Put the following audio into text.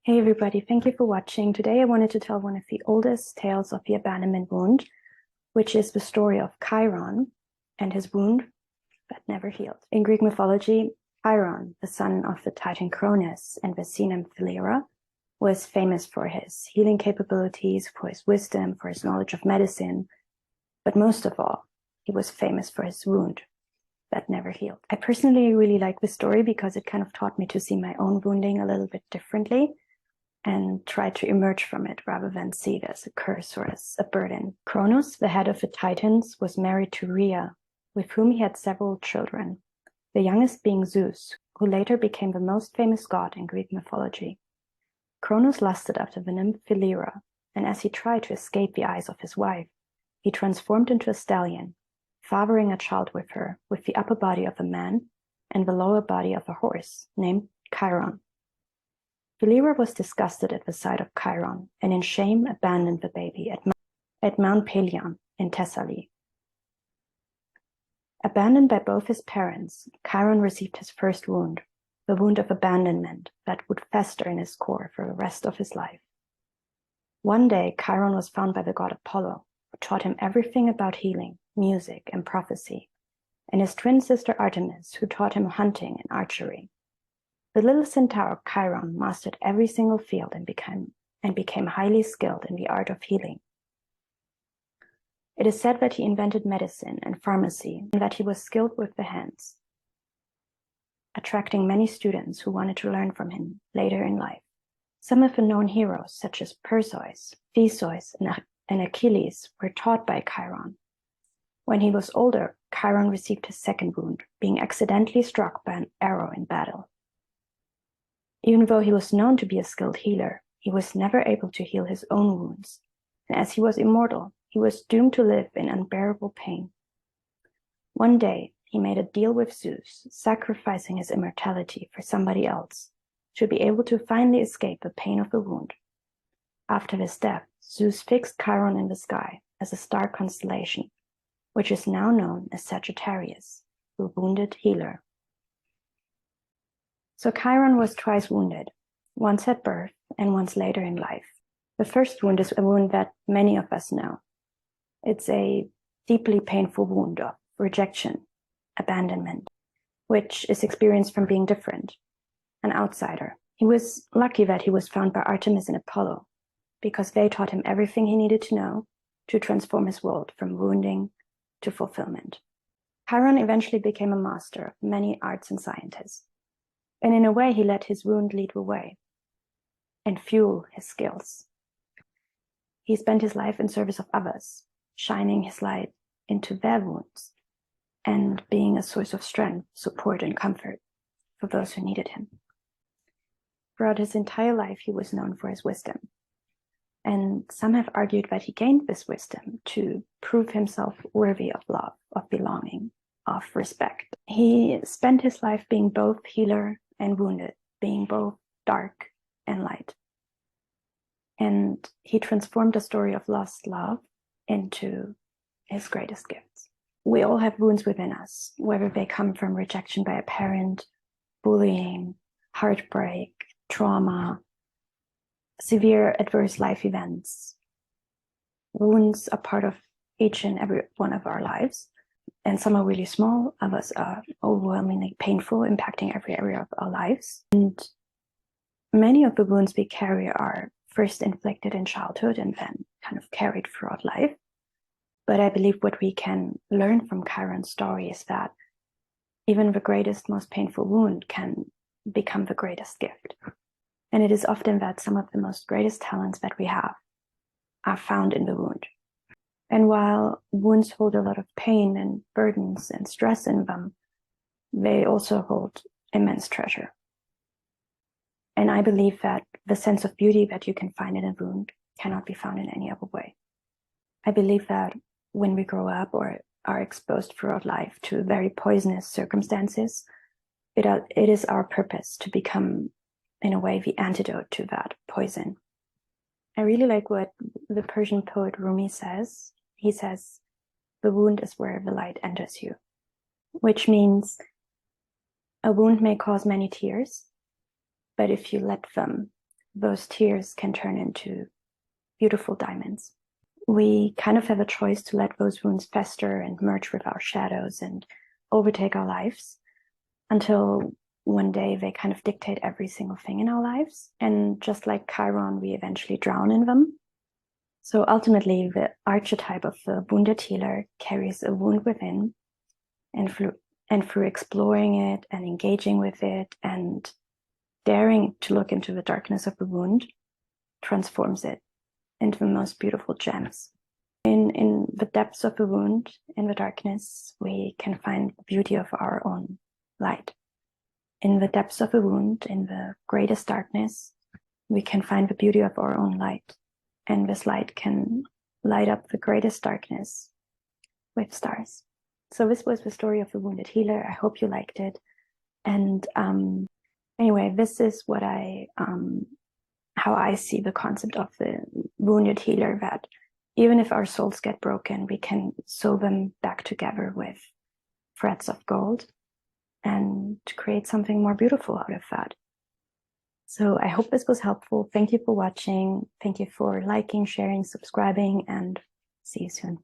Hey everybody, thank you for watching. Today I wanted to tell one of the oldest tales of the abandonment wound, which is the story of Chiron and his wound that never healed. In Greek mythology, Chiron, the son of the Titan Cronus and the sea nymph Philyra, was famous for his healing capabilities, for his wisdom, for his knowledge of medicine, but most of all, he was famous for his wound that never healed. I personally really like this story because it kind of taught me to see my own wounding a little bit differently and try to emerge from it rather than see it as a curse or as a burden. Cronus, the head of the Titans, was married to Rhea, with whom he had several children, the youngest being Zeus, who later became the most famous god in Greek mythology. Cronus lusted after the nymph Philyra, and as he tried to escape the eyes of his wife, he transformed into a stallion, fathering a child with her, with the upper body of a man and the lower body of a horse, named Chiron. Philyra was disgusted at the sight of Chiron, and in shame abandoned the baby at Mount Pelion in Thessaly. Abandoned by both his parents, Chiron received his first wound, the wound of abandonment that would fester in his core for the rest of his life. One day, Chiron was found by the god Apollo, who taught him everything about healing, music, and prophecy, and his twin sister Artemis, who taught him hunting and archery. The little centaur Chiron mastered every single field and became highly skilled in the art of healing. It is said that he invented medicine and pharmacy, and that he was skilled with the hands, attracting many students who wanted to learn from him later in life. Some of the known heroes, such as Perseus, Theseus, and Achilles, were taught by Chiron. When he was older, Chiron received his second wound, being accidentally struck by an arrow in battle. Even though he was known to be a skilled healer, he was never able to heal his own wounds, and as he was immortal, he was doomed to live in unbearable pain. One day, he made a deal with Zeus, sacrificing his immortality for somebody else, to be able to finally escape the pain of the wound. After his death, Zeus fixed Chiron in the sky as a star constellation, which is now known as Sagittarius, the wounded healer. So Chiron was twice wounded, once at birth and once later in life. The first wound is a wound that many of us know. It's a deeply painful wound of rejection, abandonment, which is experienced from being different, an outsider. He was lucky that he was found by Artemis and Apollo, because they taught him everything he needed to know to transform his world from wounding to fulfillment. Chiron eventually became a master of many arts and sciences. And in a way, he let his wound lead the way and fuel his skills. He spent his life in service of others, shining his light into their wounds and being a source of strength, support, and comfort for those who needed him. Throughout his entire life, he was known for his wisdom. And some have argued that he gained this wisdom to prove himself worthy of love, of belonging, of respect. He spent his life being both healer and wounded, being both dark and light. And he transformed the story of lost love into his greatest gifts. We all have wounds within us, whether they come from rejection by a parent, bullying, heartbreak, trauma, severe adverse life events. Wounds are part of each and every one of our lives. And some are really small, others are overwhelmingly painful, impacting every area of our lives. And many of the wounds we carry are first inflicted in childhood and then kind of carried throughout life. But I believe what we can learn from Chiron's story is that even the greatest, most painful wound can become the greatest gift. And it is often that some of the most greatest talents that we have are found in the wound. And while wounds hold a lot of pain and burdens and stress in them, they also hold immense treasure. And I believe that the sense of beauty that you can find in a wound cannot be found in any other way. I believe that when we grow up or are exposed throughout life to very poisonous circumstances, it is our purpose to become, in a way, the antidote to that poison. I really like what the Persian poet Rumi says. He says, "The wound is where the light enters you," which means a wound may cause many tears, but if you let them those tears can turn into beautiful diamonds. We kind of have a choice to let those wounds fester and merge with our shadows and overtake our lives until one day they kind of dictate every single thing in our lives. And just like Chiron, we eventually drown in them. So ultimately, the archetype of the wounded healer carries a wound within, and through exploring it and engaging with it and daring to look into the darkness of the wound, transforms it into the most beautiful gems. In the depths of the wound, in the darkness, we can find the beauty of our own light. In the depths of the wound, in the greatest darkness, we can find the beauty of our own light. And this light can light up the greatest darkness with stars. So this was the story of the wounded healer. I hope you liked it. And anyway, this is what how I see the concept of the wounded healer, that even if our souls get broken, we can sew them back together with threads of gold and create something more beautiful out of that. So I hope this was helpful. Thank you for watching. Thank you for liking, sharing, subscribing, and see you soon.